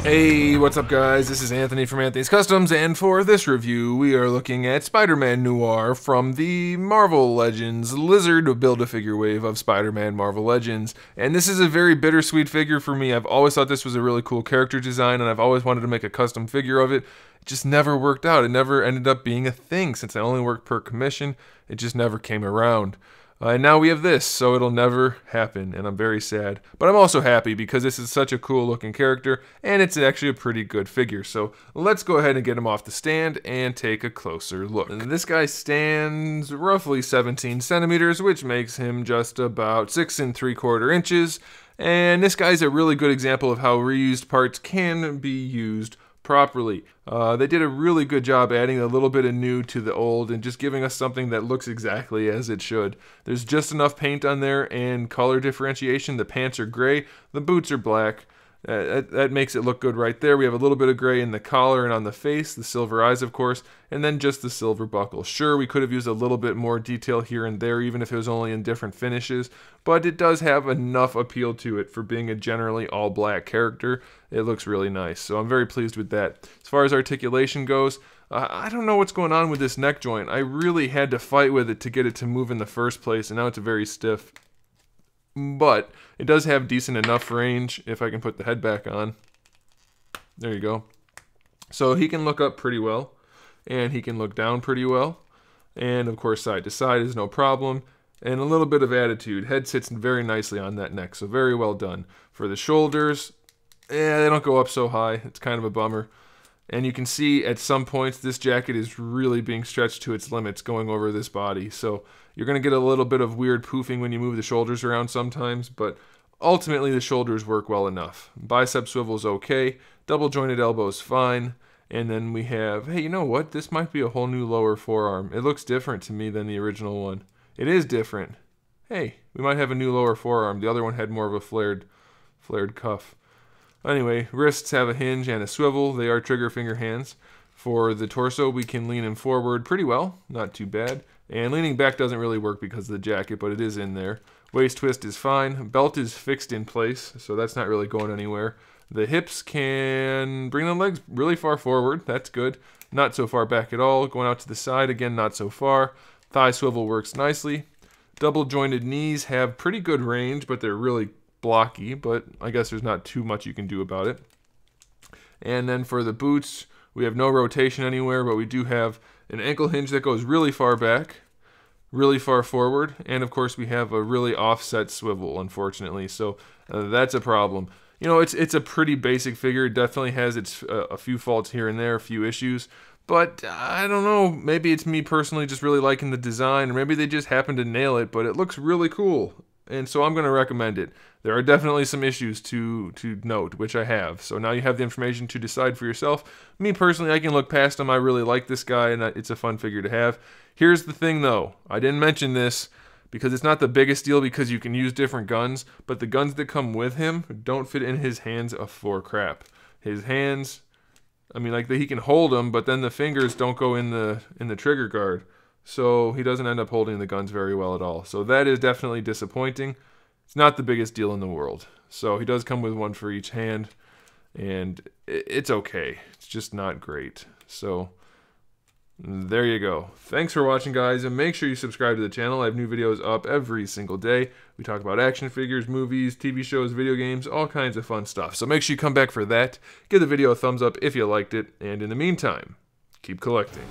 Hey, what's up guys? This is Anthony from Anthony's Customs, and for this review, we are looking at Spider-Man Noir from the Marvel Legends Lizard Build-A-Figure wave of Spider-Man Marvel Legends. And this is a very bittersweet figure for me. I've always thought this was a really cool character design, and I've always wanted to make a custom figure of it. It just never worked out. It never ended up being a thing. Since I only worked per commission, it just never came around. And now we have this, so it'll never happen, and I'm very sad. But I'm also happy because this is such a cool looking character, and it's actually a pretty good figure. So let's go ahead and get him off the stand and take a closer look. And this guy stands roughly 17 centimeters, which makes him just about 6 3/4 inches. And this guy's a really good example of how reused parts can be used properly. They did a really good job adding a little bit of new to the old and just giving us something that looks exactly as it should. There's just enough paint on there and color differentiation. The pants are gray, the boots are black. That makes it look good right there. We have a little bit of gray in the collar and on the face, the silver eyes of course, and then just the silver buckle. Sure, we could have used a little bit more detail here and there even if it was only in different finishes, but it does have enough appeal to it for being a generally all black character. It looks really nice, so I'm very pleased with that. As far as articulation goes, I don't know what's going on with this neck joint. I really had to fight with it to get it to move in the first place, and now it's very stiff. But it does have decent enough range if I can put the head back on. There you go. So he can look up pretty well, and he can look down pretty well. And of course side to side is no problem. And a little bit of attitude. Head sits very nicely on that neck, so very well done. For the shoulders, they don't go up so high. It's kind of a bummer. And you can see at some points this jacket is really being stretched to its limits going over this body. So you're going to get a little bit of weird poofing when you move the shoulders around sometimes, but ultimately the shoulders work well enough. Bicep swivel's okay, double jointed elbow's fine, and then we have, hey, you know what? This might be a whole new lower forearm. It looks different to me than the original one. It is different. Hey, we might have a new lower forearm. The other one had more of a flared cuff. Anyway, wrists have a hinge and a swivel. They are trigger finger hands. For the torso, we can lean him forward pretty well. Not too bad. And leaning back doesn't really work because of the jacket, but it is in there. Waist twist is fine. Belt is fixed in place, so that's not really going anywhere. The hips can bring the legs really far forward. That's good. Not so far back at all. Going out to the side, again, not so far. Thigh swivel works nicely. Double jointed knees have pretty good range, but they're really blocky, but I guess there's not too much you can do about it. And then for the boots, we have no rotation anywhere, but we do have an ankle hinge that goes really far back, really far forward, and of course we have a really offset swivel, unfortunately, so that's a problem. You know, it's a pretty basic figure. It definitely has its a few faults here and there, a few issues, but I don't know, maybe it's me personally just really liking the design, or maybe they just happen to nail it, but it looks really cool. And so I'm going to recommend it. There are definitely some issues to note, which I have. So now you have the information to decide for yourself. Me personally, I can look past them. I really like this guy, and it's a fun figure to have. Here's the thing, though. I didn't mention this because it's not the biggest deal because you can use different guns, but the guns that come with him don't fit in his hands for crap. His hands, I mean, like he can hold them, but then the fingers don't go in the trigger guard. So he doesn't end up holding the guns very well at all. So that is definitely disappointing. It's not the biggest deal in the world. So he does come with one for each hand, and it's okay. It's just not great. So there you go. Thanks for watching, guys, and make sure you subscribe to the channel. I have new videos up every single day. We talk about action figures, movies, TV shows, video games, all kinds of fun stuff. So make sure you come back for that. Give the video a thumbs up if you liked it, and in the meantime, keep collecting.